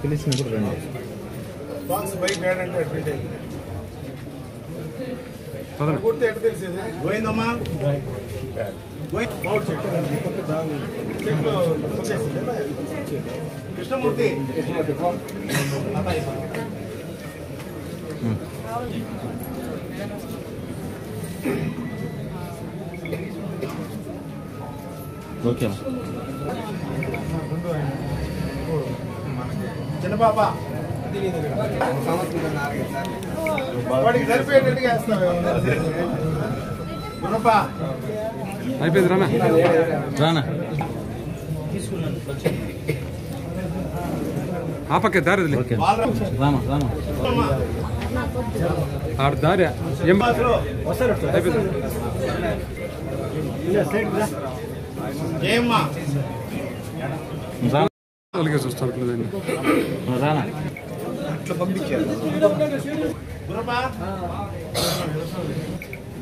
పిలిచినప్పుడు రండి. గోవిందమ్మా కృష్ణమూర్తి ఓకే చిన్నపాప వాడికి సరిపోయేటట్టుగా వేస్తాను. అయిపోయింది రానా రానా ఆ పక్కే దారి రామా రామా ఆడ దారి ఏం అయిపోయింది ఏమ్మా అలాగే చూస్తారు రానా అట్లా పంపించారు.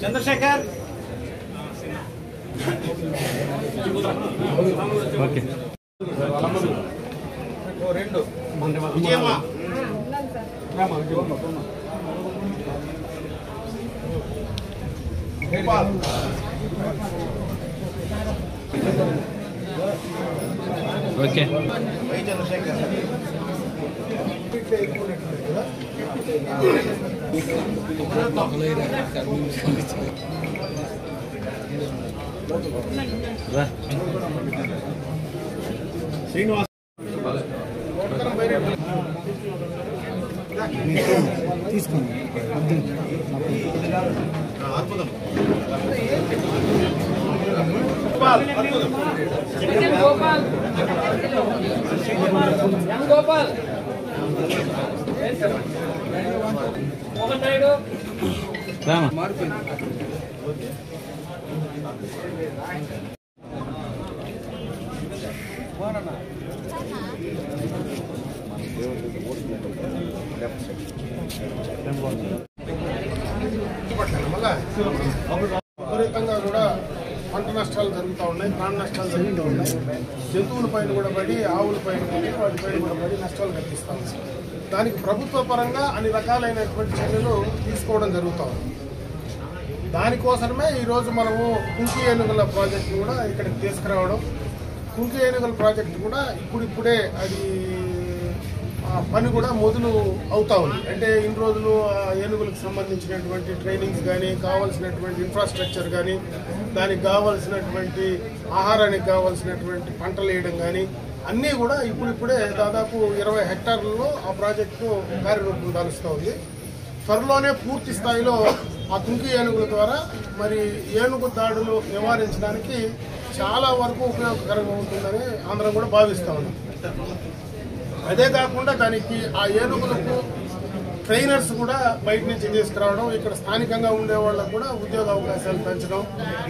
చంద్రశేఖర్ ఓకే రెండు విజయమ్మా ఓకే చంద్రశేఖర్ శ్రీనివాస్ తీసుకోండి. అద్భుతం. గోపాల్ రామా విపరీతంగా కూడా పంట నష్టాలు జరుగుతూ ఉన్నాయి, ప్రాణ నష్టాలు జరుగుతూ ఉన్నాయి. జంతువుల పైన కూడా పడి, ఆవుల పైన పడి, వాటిపైన కూడా పడి నష్టాలు కల్పిస్తూ ఉన్నాయి. దానికి ప్రభుత్వ పరంగా అన్ని రకాలైనటువంటి చర్యలు తీసుకోవడం జరుగుతూ ఉంది. దానికోసమే ఈరోజు మనము కుంకి ఏనుగుల ప్రాజెక్టు కూడా ఇక్కడికి తీసుకురావడం. కుంకి ఏనుగుల ప్రాజెక్టు కూడా ఇప్పుడిప్పుడే అది పని కూడా మొదలు అవుతా ఉంది. అంటే ఇన్ని రోజులు ఏనుగులకు సంబంధించినటువంటి ట్రైనింగ్స్ కానీ, కావాల్సినటువంటి ఇన్ఫ్రాస్ట్రక్చర్ కానీ, దానికి కావాల్సినటువంటి ఆహారానికి కావాల్సినటువంటి పంటలు వేయడం కానీ అన్నీ కూడా ఇప్పుడిప్పుడే దాదాపు 20 హెక్టార్లలో ఆ ప్రాజెక్టు కార్యరూపం దాలుస్తూ ఉంది. త్వరలోనే పూర్తి స్థాయిలో ఆ కుంకి ఏనుగుల ద్వారా మరి ఏనుగు దాడులు నివారించడానికి చాలా వరకు ఉపయోగకరంగా ఉంటుందని అందరం కూడా భావిస్తూ ఉన్నాం. అదే కాకుండా దానికి ఆ ఏనుగులకు ట్రైనర్స్ కూడా బయట నుంచి తీసుకురావడం, ఇక్కడ స్థానికంగా ఉండే వాళ్ళకు కూడా ఉద్యోగ అవకాశాలు పెంచడం,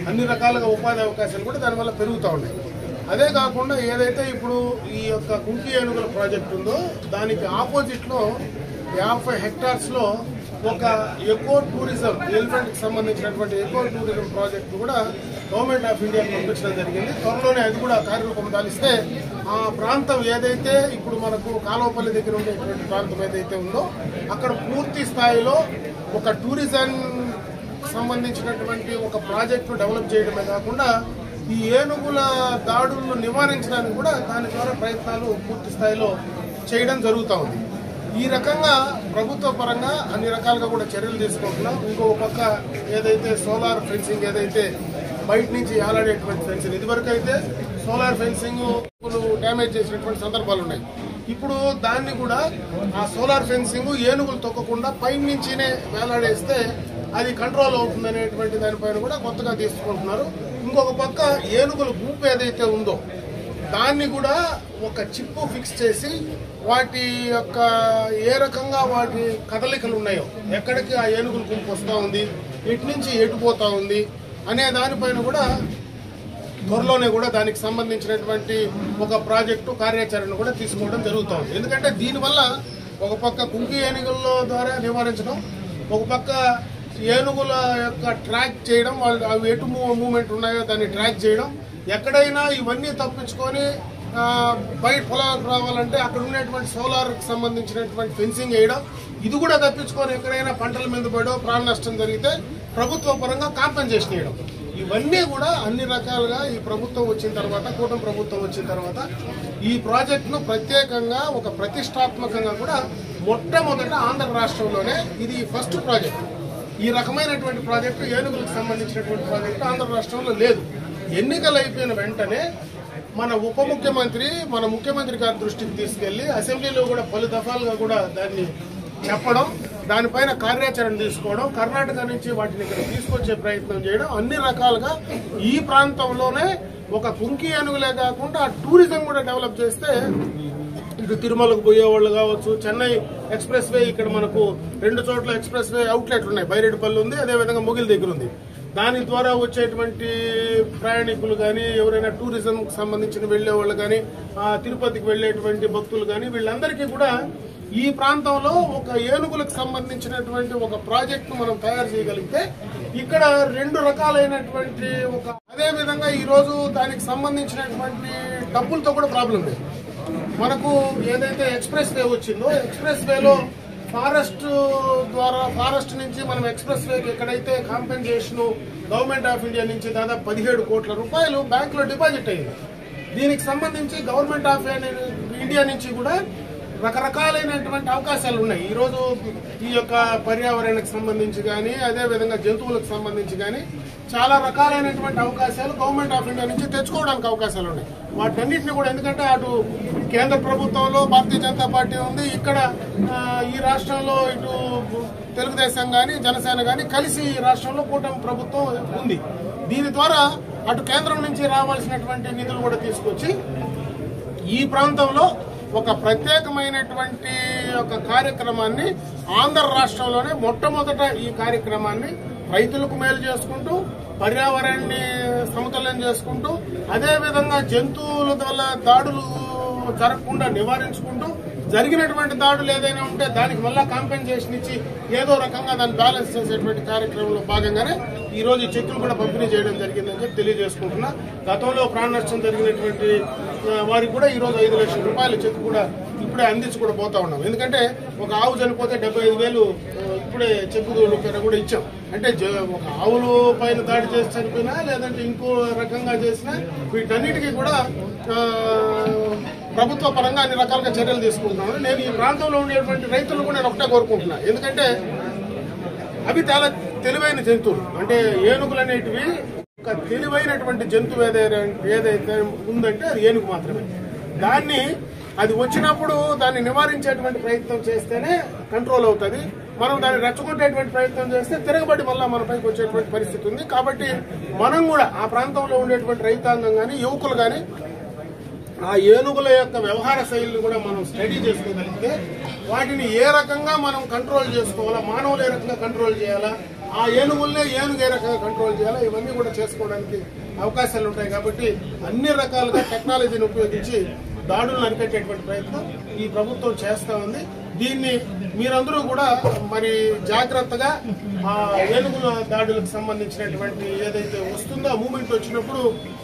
అన్ని రకాలుగా ఉపాధి అవకాశాలు కూడా దానివల్ల పెరుగుతూ ఉన్నాయి. అదే కాకుండా ఏదైతే ఇప్పుడు ఈ యొక్క కుంకి ఏనుగుల ప్రాజెక్ట్ ఉందో దానికి ఆపోజిట్లో 50 హెక్టార్స్లో ఒక ఎకో టూరిజం, ఎలిఫెంట్కి సంబంధించినటువంటి ఎకో టూరిజం ప్రాజెక్టు కూడా గవర్నమెంట్ ఆఫ్ ఇండియా పంపించడం జరిగింది. త్వరలోనే అది కూడా కార్యరూపం దాలిస్తే ఆ ప్రాంతం ఏదైతే ఇప్పుడు మనకు కాలువపల్లి దగ్గర ఉండేటువంటి ప్రాంతం ఏదైతే ఉందో అక్కడ పూర్తి స్థాయిలో ఒక టూరిజం సంబంధించినటువంటి ఒక ప్రాజెక్టు డెవలప్ చేయడమే కాకుండా ఈ ఏనుగుల దాడులను నివారించడానికి కూడా దాని ద్వారా ప్రయత్నాలు పూర్తి స్థాయిలో చేయడం జరుగుతూ ఉంది. ఈ రకంగా ప్రభుత్వ పరంగా అన్ని రకాలుగా కూడా చర్యలు తీసుకుంటున్నాం. ఇంకో పక్క ఏదైతే సోలార్ ఫెన్సింగ్, ఏదైతే బయట నుంచి ఆలాడేటువంటి ఫెన్సింగ్, ఇదివరకు అయితే సోలార్ ఫెన్సింగ్ డ్యామేజ్ చేసినటువంటి సందర్భాలు ఉన్నాయి. ఇప్పుడు దాన్ని కూడా ఆ సోలార్ ఫెన్సింగ్ ఏనుగులు తొక్కకుండా పైన నుంచినే వేలాడేస్తే అది కంట్రోల్ అవుతుందనేటువంటి దానిపైన కూడా కొత్తగా తీసుకుంటున్నారు. ఇంకొక పక్క ఏనుగుల గుంపు ఏదైతే ఉందో దాన్ని కూడా ఒక చిప్ ఫిక్స్ చేసి వాటి యొక్క ఏ రకంగా వాటి కదలికలు ఉన్నాయో, ఎక్కడికి ఆ ఏనుగుల గుంపు వస్తూ ఉంది, ఇటు నుంచి ఎటుపోతూ ఉంది అనే దానిపైన కూడా త్వరలోనే కూడా దానికి సంబంధించినటువంటి ఒక ప్రాజెక్టు కార్యాచరణ కూడా తీసుకోవడం జరుగుతుంది. ఎందుకంటే దీనివల్ల ఒక పక్క కుంకి ఏనుగుల ద్వారా నివారించడం, ఒక పక్క ఏనుగుల యొక్క ట్రాక్ చేయడం, వాళ్ళు అవి ఎటు మూమెంట్ ఉన్నాయో దాన్ని ట్రాక్ చేయడం, ఎక్కడైనా ఇవన్నీ తప్పించుకొని బయట పొలాలకు రావాలంటే అక్కడ ఉన్నటువంటి సోలార్కి సంబంధించినటువంటి ఫెన్సింగ్ వేయడం, ఇది కూడా తప్పించుకొని ఎక్కడైనా పంటల మీద పడో ప్రాణ నష్టం జరిగితే ప్రభుత్వ పరంగా కాంపెన్సేషన్ వేయడం, ఇవన్నీ కూడా అన్ని రకాలుగా ఈ ప్రభుత్వం వచ్చిన తర్వాత, కూటమి ప్రభుత్వం వచ్చిన తర్వాత ఈ ప్రాజెక్టును ప్రత్యేకంగా ఒక ప్రతిష్టాత్మకంగా కూడా మొట్టమొదట ఆంధ్ర రాష్ట్రంలోనే ఇది ఫస్ట్ ప్రాజెక్టు. ఈ రకమైనటువంటి ప్రాజెక్టు ఏనుగులకు సంబంధించినటువంటి ప్రాజెక్టు ఆంధ్ర రాష్ట్రంలో లేదు. ఎన్నికలు అయిపోయిన వెంటనే మన ఉప ముఖ్యమంత్రి మన ముఖ్యమంత్రి గారి దృష్టికి తీసుకెళ్లి అసెంబ్లీలో కూడా పలు దఫాలుగా కూడా దాన్ని చెప్పడం, దానిపైన కార్యాచరణ తీసుకోవడం, కర్ణాటక నుంచి వాటిని ఇక్కడ తీసుకొచ్చే ప్రయత్నం చేయడం, అన్ని రకాలుగా ఈ ప్రాంతంలోనే ఒక కుంకి ఏనుగులే కాకుండా టూరిజం కూడా డెవలప్ చేస్తే ఇటు తిరుమలకు పోయేవాళ్ళు కావచ్చు, చెన్నై ఎక్స్ప్రెస్ వే ఇక్కడ మనకు 2 చోట్ల ఎక్స్ప్రెస్ వే అవుట్లెట్లు ఉన్నాయి, బైరెడ్డిపల్లి ఉంది, అదేవిధంగా మొగిల్ దగ్గర ఉంది. దాని ద్వారా వచ్చేటువంటి ప్రయాణికులు కానీ, ఎవరైనా టూరిజంకి సంబంధించిన వెళ్లే వాళ్ళు కానీ, తిరుపతికి వెళ్లేటువంటి భక్తులు కానీ, వీళ్ళందరికీ కూడా ఈ ప్రాంతంలో ఒక ఏనుగులకు సంబంధించినటువంటి ఒక ప్రాజెక్ట్ మనం తయారు చేయగలిగితే ఇక్కడ 2 రకాలైనటువంటి ఒక, అదేవిధంగా ఈరోజు దానికి సంబంధించినటువంటి డబ్బులతో కూడా ప్రాబ్లం లేదు. మనకు ఏదైతే ఎక్స్ప్రెస్ వే వచ్చిందో, ఎక్స్ప్రెస్ వేలో ఫారెస్ట్ ద్వారా, ఫారెస్ట్ నుంచి మనం ఎక్స్ప్రెస్ వేకి ఎక్కడైతే కాంపెన్సేషన్ గవర్నమెంట్ ఆఫ్ ఇండియా నుంచి దాదాపు 17 కోట్ల రూపాయలు బ్యాంకులో డిపాజిట్ అయింది. దీనికి సంబంధించి గవర్నమెంట్ ఆఫ్ ఇండియా నుంచి కూడా రకరకాలైనటువంటి అవకాశాలు ఉన్నాయి. ఈరోజు ఈ యొక్క పర్యావరణానికి సంబంధించి కానీ, అదేవిధంగా జంతువులకు సంబంధించి కానీ చాలా రకాలైనటువంటి అవకాశాలు గవర్నమెంట్ ఆఫ్ ఇండియా నుంచి తెచ్చుకోవడానికి అవకాశాలు ఉన్నాయి. వాటన్నింటినీ కూడా, ఎందుకంటే అటు కేంద్ర ప్రభుత్వంలో భారతీయ జనతా పార్టీ ఉంది, ఇక్కడ ఈ రాష్ట్రంలో ఇటు తెలుగుదేశం కానీ జనసేన కానీ కలిసి ఈ రాష్ట్రంలో కూటమి ప్రభుత్వం ఉంది. దీని ద్వారా అటు కేంద్రం నుంచి రావాల్సినటువంటి నిధులు కూడా తీసుకొచ్చి ఈ ప్రాంతంలో ఒక ప్రత్యేకమైనటువంటి ఒక కార్యక్రమాన్ని ఆంధ్ర రాష్ట్రంలోనే మొట్టమొదట ఈ కార్యక్రమాన్ని రైతులకు మేలు చేసుకుంటూ, పర్యావరణాన్ని సమతుల్యం చేసుకుంటూ, అదేవిధంగా జంతువుల వల్ల దాడులు జరగకుండా నివారించుకుంటూ, జరిగినటువంటి దాడులు ఏదైనా ఉంటే దానికి మళ్ళా కాంపెన్సేషన్ ఇచ్చి ఏదో రకంగా దాన్ని బ్యాలెన్స్ చేసేటువంటి కార్యక్రమంలో భాగంగానే ఈ రోజు చెక్కులు కూడా పంపిణీ చేయడం జరిగిందని చెప్పి తెలియజేసుకుంటున్నా. గతంలో ప్రాణ నష్టం జరిగినటువంటి వారికి కూడా ఈరోజు 5 లక్షల రూపాయల చెక్కు కూడా ఇప్పుడే అందించి కూడా పోతా ఉన్నాం. ఎందుకంటే ఒక ఆవు చనిపోతే 75,000 ఇప్పుడే చెక్కు కూడా ఇచ్చాం. అంటే ఒక ఆవుల పైన దాడి చేసి చనిపోయినా, లేదంటే ఇంకో రకంగా చేసినా వీటన్నిటికీ కూడా ప్రభుత్వ పరంగా అన్ని రకాలుగా చర్యలు తీసుకుంటున్నాను. నేను ఈ ప్రాంతంలో ఉండేటువంటి రైతులు కూడా నేను ఒకటే కోరుకుంటున్నా. ఎందుకంటే అవి చాలా తెలివైన జంతువులు. అంటే ఏనుగులు అనేటివి ఒక తెలివైనటువంటి జంతువు ఏదైతే ఉందంటే అది ఏనుగు మాత్రమే. అది వచ్చినప్పుడు దాన్ని నివారించేటువంటి ప్రయత్నం చేస్తేనే కంట్రోల్ అవుతుంది. మనం దాన్ని రెచ్చగొట్టేటువంటి ప్రయత్నం చేస్తే తిరగబడి మళ్ళా మన పైకి వచ్చేటువంటి పరిస్థితి ఉంది. కాబట్టి మనం కూడా ఆ ప్రాంతంలో ఉండేటువంటి రైతాంగం కానీ, యువకులు కానీ ఆ ఏనుగుల యొక్క వ్యవహార శైలిని కూడా మనం స్టడీ చేసుకోగలిగితే వాటిని ఏ రకంగా మనం కంట్రోల్ చేసుకోవాలా, మానవులు ఏ రకంగా కంట్రోల్ చేయాలా, ఆ ఏనుగుల్నే ఏనుగు ఏ రకంగా కంట్రోల్ చేయాలా, ఇవన్నీ కూడా చేసుకోవడానికి అవకాశాలు ఉంటాయి. కాబట్టి అన్ని రకాలుగా టెక్నాలజీని ఉపయోగించి దాడులను అరికట్టేటువంటి ప్రయత్నం ఈ ప్రభుత్వం చేస్తా ఉంది. దీన్ని మీరందరూ కూడా మరి జాగ్రత్తగా ఆ ఏనుగుల దాడులకు సంబంధించినటువంటి ఏదైతే వస్తుందో ఆ మూమెంట్ వచ్చినప్పుడు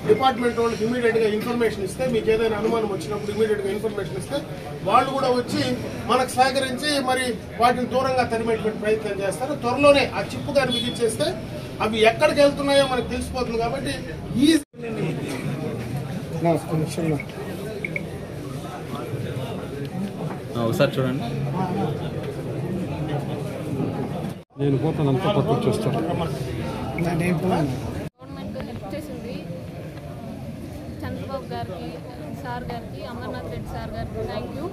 డిపార్ట్మెంట్ వాళ్ళకి ఇమీడియట్ గా ఇన్ఫర్మేషన్ ఇస్తే, మీకు ఏదైనా అనుమానం వచ్చినప్పుడు ఇమీడియట్ గా ఇన్ఫర్మేషన్ ఇస్తే వాళ్ళు కూడా వచ్చి మనకు సహకరించి మరి వాటిని దూరంగా తరిమేటువంటి ప్రయత్నం చేస్తారు. త్వరలోనే ఆ చిప్పు గాని బిగించేస్తే అవి ఎక్కడికి వెళ్తున్నాయో మనకు తెలిసిపోతుంది. కాబట్టి ఈ ఒకసారి చూడండి, నేను పోతాను, అంతా పక్కకు చూస్తాను. గవర్నమెంట్ హెల్ప్ చేసింది చంద్రబాబు గారికి, సార్ గారికి, అమర్నాథ్ రెడ్డి సార్ గారికి థ్యాంక్ యూ.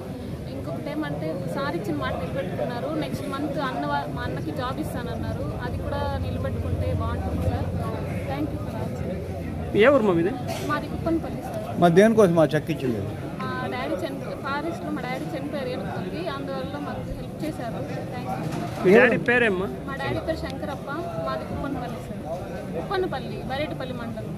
ఇంకొకటి ఏమంటే సార్ ఇచ్చిన మాట నిలబెట్టుకున్నారు. నెక్స్ట్ మంత్ మా అన్నకి జాబ్ ఇస్తానన్నారు, అది కూడా నిలబెట్టుకుంటే బాగుంటుంది సార్. Thank you sir. ఏ ఊరు మా మీద? మాది కుప్పనపల్లి సార్. మా దేనికోసం మా చెక్ ఇచ్చింది? మా డాడీ ఫారెస్ట్లో మా డాడీ చనిపోయారు ఏనుగుకి, అందువల్ల మాకు హెల్ప్ చేశారు. Thank you. మీ డాడీ పేరేమ్మా? మా డాడీ పేరు శంకరప్ప, మాది ఉప్పన్నపల్లి సార్. ఉప్పన్నపల్లి, బైరెడ్డిపల్లి మండలం.